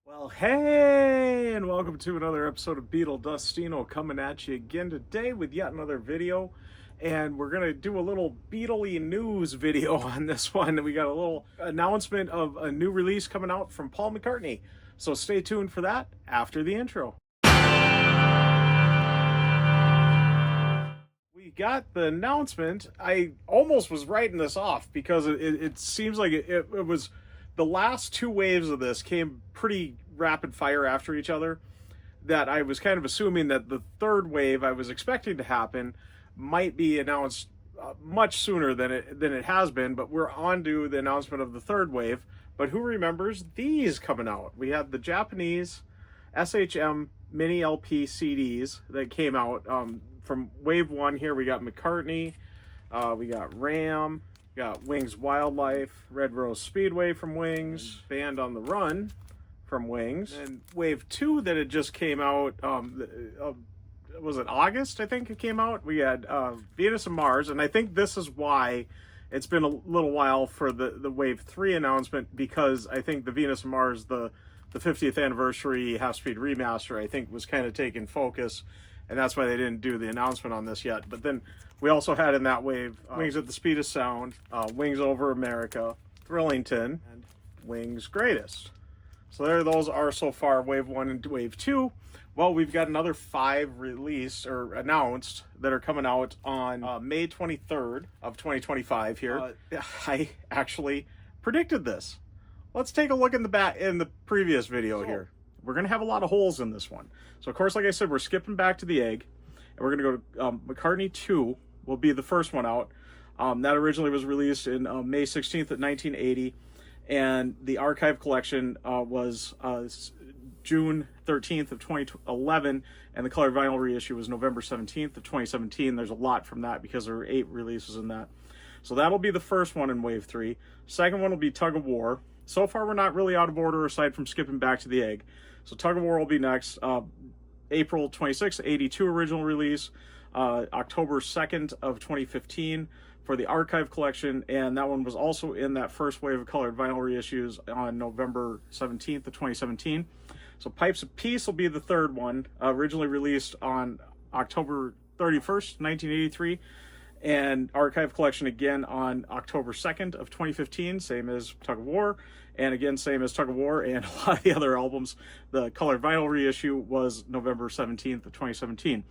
Well, hey, and welcome to another episode of Beetle Dustino coming at you again today with yet another video. And we're going to do a little Beatle-y news video on this one. We got a little announcement of a new release coming out from Paul McCartney. So stay tuned for that after the intro. We got the announcement. I almost was writing this off because it seems like it was... The last two waves of this came pretty rapid fire after each other, that I was kind of assuming that the third wave I was expecting to happen might be announced much sooner than it has been, but we're on to the announcement of the third wave. But who remembers these coming out? We had the Japanese SHM mini LP CDs that came out from wave one. Here we got McCartney, we got Ram, got Wings Wildlife, Red Rose Speedway from Wings, Band on the Run from Wings, and wave two that had just came out, was it August? I think it came out. We had Venus and Mars, and I think this is why it's been a little while for the wave three announcement, because I think the Venus and Mars, the 50th anniversary half-speed remaster, I think was kind of taking focus, and that's why they didn't do the announcement on this yet. But then we also had in that wave Wings at the Speed of Sound, Wings Over America, Thrillington, and Wings Greatest. So there those are so far, wave one and wave two. Well, we've got another 5 released or announced that are coming out on May 23rd of 2025 here. I actually predicted this. Let's take a look in the previous video here. We're going to have a lot of holes in this one. So, of course, like I said, we're skipping back to the egg. And we're going to go to McCartney 2 will be the first one out. That originally was released in May 16th of 1980. And the archive collection was June 13th of 2011. And the colored vinyl reissue was November 17th of 2017. There's a lot from that because there were 8 releases in that. So that'll be the first one in wave 3. Second one will be Tug of War. So far, we're not really out of order aside from skipping back to the egg. So Tug of War will be next. April 26th, 82 original release. October 2nd of 2015 for the archive collection. And that one was also in that first wave of colored vinyl reissues on November 17th of 2017. So Pipes of Peace will be the third one, originally released on October 31st, 1983. And archive collection again on October 2nd of 2015, same as Tug of War, and again same as Tug of War and a lot of the other albums. The colored vinyl reissue was November 17th of 2017.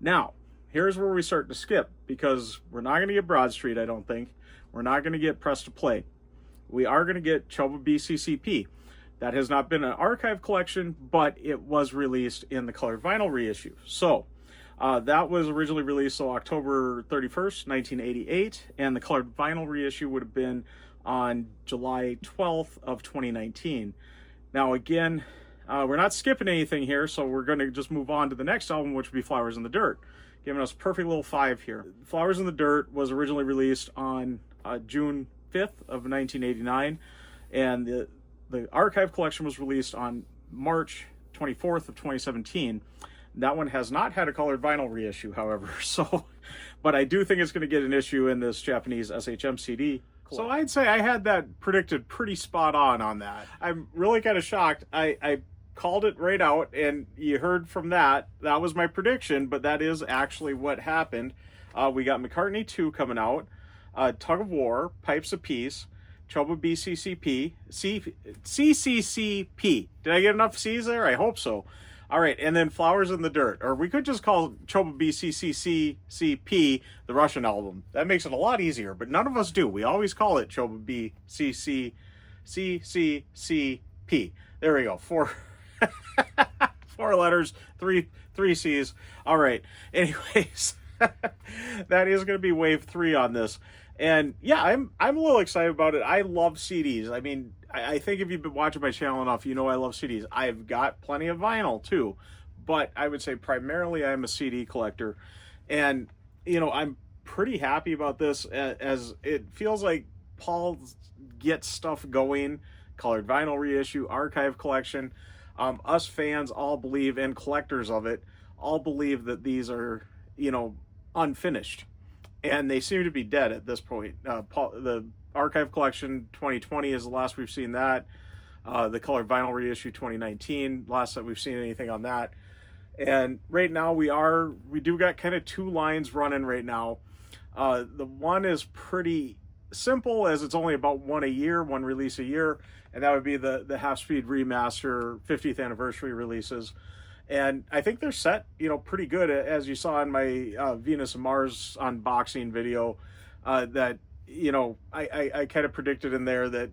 Now, here's where we start to skip, because we're not going to get Broad Street, I don't think. We're not going to get Press to Play. We are going to get Choba CCCP. That has not been an archive collection, but it was released in the colored vinyl reissue. So, that was originally released October 31st, 1988, and the colored vinyl reissue would have been on July 12th of 2019. Now again, we're not skipping anything here, so we're going to just move on to the next album, which would be Flowers in the Dirt, giving us a perfect little 5 here. Flowers in the Dirt was originally released on June 5th of 1989, and the archive collection was released on March 24th of 2017. That one has not had a colored vinyl reissue, however, but I do think it's going to get an issue in this Japanese SHM-CD. So I'd say I had that predicted pretty spot on that. I'm really kind of shocked. I called it right out, and you heard from that. That was my prediction, but that is actually what happened. We got McCartney 2 coming out, Tug of War, Pipes of Peace, Choba CCCP. Did I get enough C's there? I hope so. All right, and then Flowers in the Dirt, or we could just call Choba CCCP the Russian album. That makes it a lot easier, but none of us do. We always call it Choba CCCP. There we go. 4 letters, three C's. All right. Anyways, that is going to be wave 3 on this. And yeah, I'm a little excited about it. I love CDs. I mean, I think if you've been watching my channel enough, you know I love CDs. I've got plenty of vinyl too, but I would say primarily I'm a CD collector. And, you know, I'm pretty happy about this, as it feels like Paul gets stuff going. Colored vinyl reissue, archive collection. Us fans all believe, and collectors of it, all believe that these are, you know, unfinished. And they seem to be dead at this point. The archive collection 2020 is the last we've seen that. the colored vinyl reissue 2019, last that we've seen anything on that. And right now we do got kind of two lines running right now. The one is pretty simple, as it's only about one release a year, and that would be the Half Speed Remaster 50th anniversary releases. And I think they're set, pretty good, as you saw in my Venus and Mars unboxing video, that, I kind of predicted in there that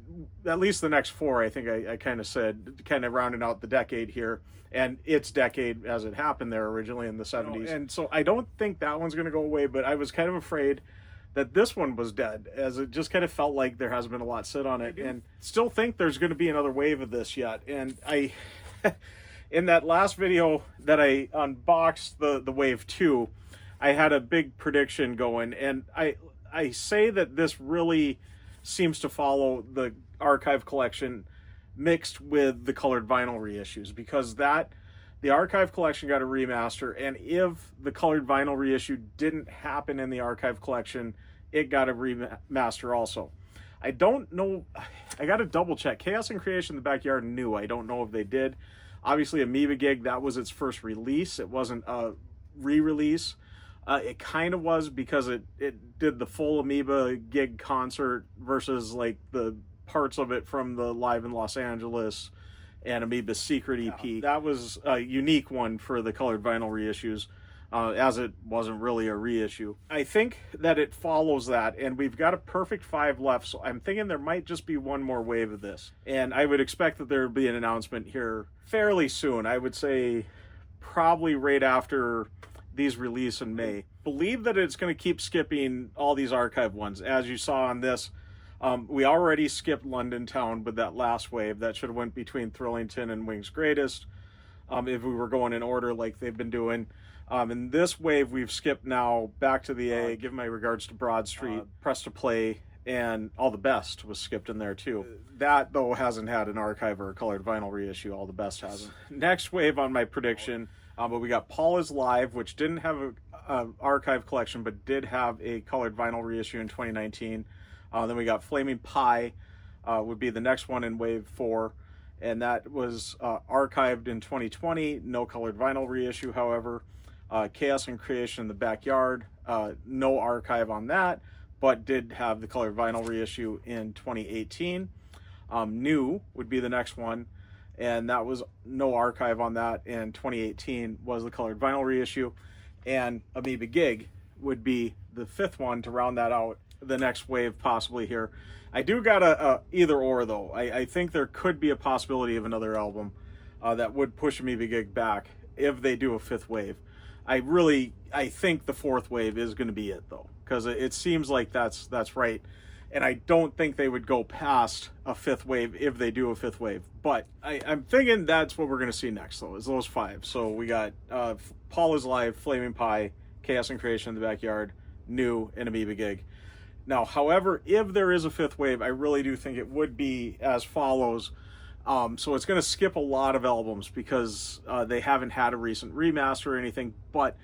at least the next four, I think I kind of said, kind of rounding out the decade here, and its decade as it happened there originally in the 70s. And so I don't think that one's going to go away, but I was kind of afraid that this one was dead, as it just kind of felt like there hasn't been a lot sit on it, and still think there's going to be another wave of this yet. And I... In that last video that I unboxed the Wave 2, I had a big prediction going, and I say that this really seems to follow the archive collection mixed with the colored vinyl reissues, because the archive collection got a remaster, and if the colored vinyl reissue didn't happen in the archive collection, it got a remaster also. I don't know, I got to double check. Chaos and Creation in the Backyard knew. I don't know if they did. Obviously, Amoeba Gig, that was its first release. It wasn't a re-release. It kind of was, because it did the full Amoeba Gig concert versus like the parts of it from the Live in Los Angeles and Amoeba's Secret EP. Yeah. That was a unique one for the colored vinyl reissues, as it wasn't really a reissue. I think that it follows that, and we've got a perfect 5 left, so I'm thinking there might just be one more wave of this. And I would expect that there would be an announcement here fairly soon. I would say probably right after these release in May. Believe that it's going to keep skipping all these archive ones. As you saw on this, we already skipped London Town with that last wave. That should have went between Thrillington and Wings Greatest, if we were going in order like they've been doing. In this wave, we've skipped now Back to the A, Give My Regards to Broad Street, Press to Play, and All the Best was skipped in there too. That, though, hasn't had an archive or a colored vinyl reissue. All the Best hasn't. Next wave on my prediction, but we got Paul is Live, which didn't have an archive collection, but did have a colored vinyl reissue in 2019. Then we got Flaming Pie, would be the next one in wave 4. And that was archived in 2020, no colored vinyl reissue, however. Chaos and Creation in the Backyard, no archive on that, but did have the colored vinyl reissue in 2018. New would be the next one, and that was no archive on that in 2018, was the colored vinyl reissue. And Amoeba Gig would be the 5th one to round that out, the next wave possibly here. I do got a either or, though. I think there could be a possibility of another album that would push Amoeba Gig back if they do a 5th wave. I think the 4th wave is going to be it, though, because it seems like that's right. And I don't think they would go past a 5th wave if they do a 5th wave. But I'm thinking that's what we're going to see next, though, is those 5. So we got Paul is Live, Flaming Pie, Chaos and Creation in the Backyard, New, and Amoeba Gig. Now, however, if there is a 5th wave, I really do think it would be as follows. So it's going to skip a lot of albums, because they haven't had a recent remaster or anything, but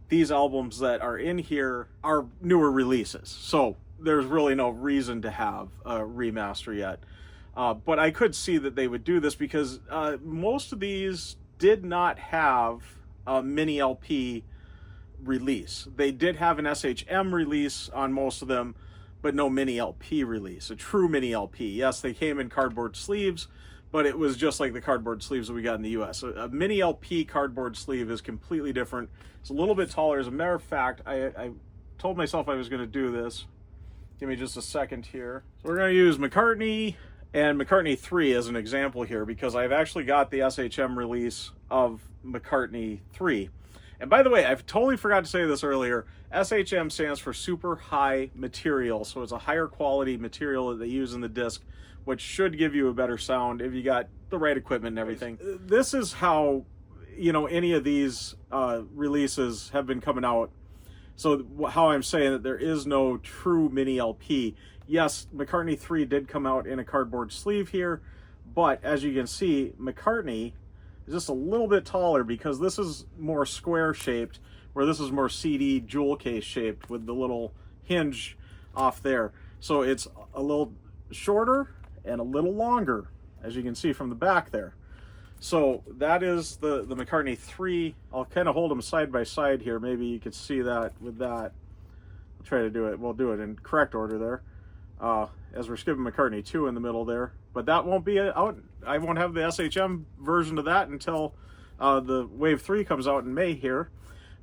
these albums that are in here are newer releases. So there's really no reason to have a remaster yet. But I could see that they would do this, because most of these did not have a mini LP release. They did have an SHM release on most of them, but no mini LP release, a true mini LP. Yes, they came in cardboard sleeves, but it was just like the cardboard sleeves that we got in the US. A mini LP cardboard sleeve is completely different. It's a little bit taller. As a matter of fact, I told myself I was going to do this. Give me just a second here. So we're going to use McCartney and McCartney 3 as an example here, because I've actually got the SHM release of McCartney 3. And by the way, I've totally forgot to say this earlier. SHM stands for super high material. So it's a higher quality material that they use in the disc, which should give you a better sound if you got the right equipment and everything. This is how, any of these releases have been coming out. So how I'm saying that there is no true mini LP. Yes, McCartney 3 did come out in a cardboard sleeve here, but as you can see, McCartney is just a little bit taller, because this is more square shaped, where this is more CD jewel case shaped with the little hinge off there. So it's a little shorter and a little longer as you can see from the back there. So that is the McCartney 3. I'll kind of hold them side by side here. Maybe you could see that with that. I'll try to do it. We'll do it in correct order there. As we're skipping McCartney 2 in the middle there. But that won't be out. I won't have the SHM version of that until the Wave 3 comes out in May here.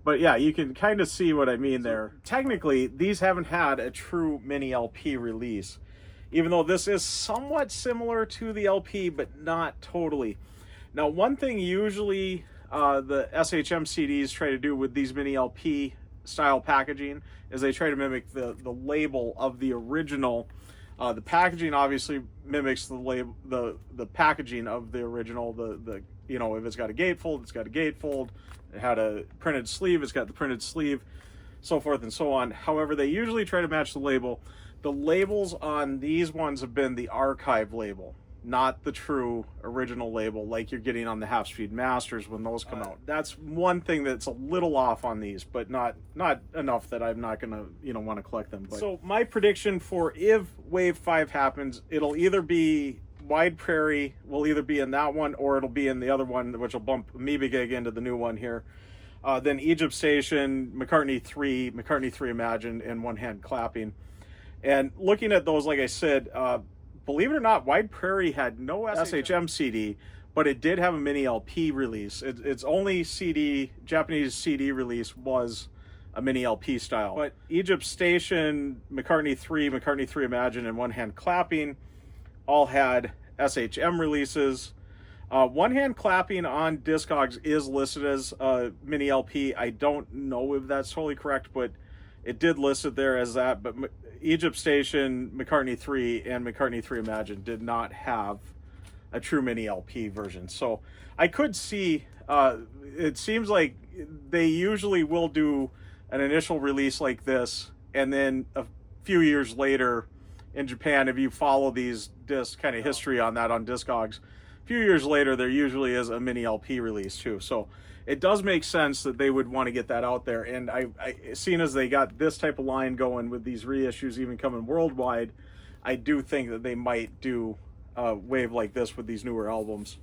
But yeah, you can kind of see what I mean there. Technically, these haven't had a true mini LP release, even though this is somewhat similar to the LP, but not totally. Now, one thing usually the SHM-CDs try to do with these mini LP style packaging is they try to mimic the label of the original. The packaging obviously mimics the label, the packaging of the original. The you know, if it's got a gatefold, it's got a gatefold. It had a printed sleeve, it's got the printed sleeve, so forth and so on. However, they usually try to match the label. The labels on these ones have been the archive label, not the true original label like you're getting on the half-speed masters when those come out. That's one thing that's a little off on these, but not enough that I'm not gonna, you know, want to collect them. But, so my prediction for if Wave 5 happens, it'll either be Wide Prairie, will either be in that one, or it'll be in the other one, which will bump Amoeba Gig into the new one here. Then Egypt Station, McCartney 3, McCartney 3 Imagine, and One Hand Clapping. And looking at those, like I said, believe it or not, Wide Prairie had no SHM-CD, but it did have a mini LP release. Its only CD, Japanese CD release was a mini LP style. But Egypt Station, McCartney 3 Imagine, and One Hand Clapping all had SHM releases. One Hand Clapping on Discogs is listed as a mini LP. I don't know if that's totally correct, but it did list it there as that. But Egypt Station, McCartney 3, and McCartney 3 Imagine did not have a true mini LP version. So I could see, it seems like they usually will do an initial release like this, and then a few years later in Japan, if you follow these disc kind of history on that on Discogs, a few years later there usually is a mini LP release too. So it does make sense that they would want to get that out there. And I seeing as they got this type of line going with these reissues even coming worldwide, I do think that they might do a wave like this with these newer albums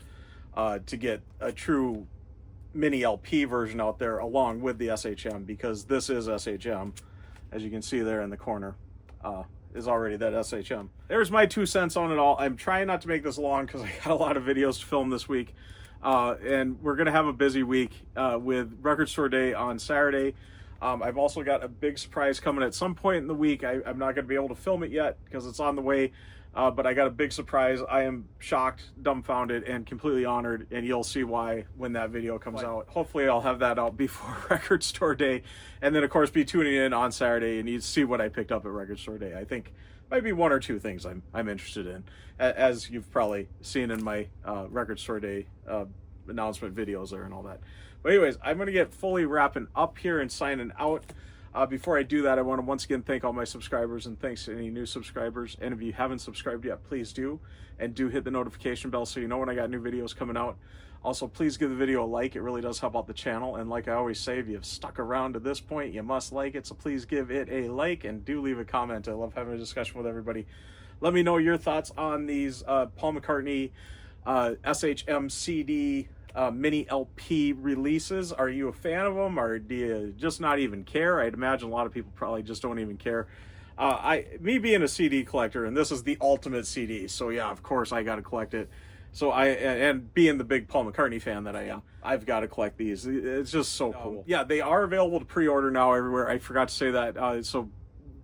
to get a true mini LP version out there along with the SHM, because this is SHM, as you can see there in the corner. Is already that SHM. There's my 2 cents on it all. I'm trying not to make this long because I got a lot of videos to film this week. And we're going to have a busy week with Record Store Day on Saturday. I've also got a big surprise coming at some point in the week. I'm not going to be able to film it yet because it's on the way. But I got a big surprise. I am shocked, dumbfounded, and completely honored, and you'll see why when that video comes out. Hopefully I'll have that out before Record Store Day, and then of course be tuning in on Saturday and you see what I picked up at Record Store Day. I think might be 1 or 2 things I'm interested in, as you've probably seen in my Record Store Day announcement videos there and all that. But anyways, I'm going to get fully wrapping up here and signing out. Before I do that, I want to once again thank all my subscribers, and thanks to any new subscribers. And if you haven't subscribed yet, please do, and do hit the notification bell so you know when I got new videos coming out. Also, please give the video a like. It really does help out the channel. And like I always say, if you've stuck around to this point, you must like it. So please give it a like and do leave a comment. I love having a discussion with everybody. Let me know your thoughts on these Paul McCartney SHM-CD mini LP releases. Are you a fan of them, or do you just not even care? I'd imagine a lot of people probably just don't even care. Me being a CD collector, and this is the ultimate CD, so yeah, of course I got to collect it. So and being the big Paul McCartney fan that I am, I've got to collect these. It's just so cool. Yeah, they are available to pre-order now everywhere. I forgot to say that. So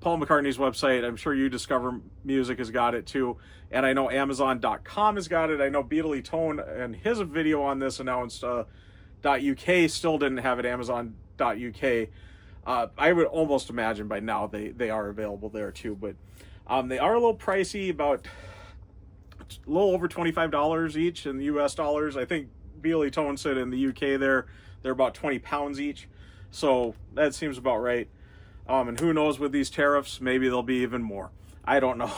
Paul McCartney's website, I'm sure You Discover Music has got it too, and I know Amazon.com has got it. I know Beatley Tone and his video on this announced .uk still didn't have it. Amazon.uk. I would almost imagine by now they are available there too, but they are a little pricey, about a little over $25 each in the US dollars. I think Beatley Tone said in the UK they're about £20 each, so that seems about right. And who knows, with these tariffs, maybe there'll be even more. I don't know.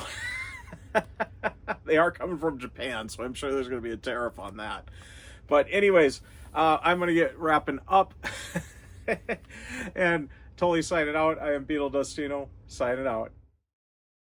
They are coming from Japan, so I'm sure there's going to be a tariff on that. But anyways, I'm going to get wrapping up and totally signing out. I am Beetle Dustino, signing out.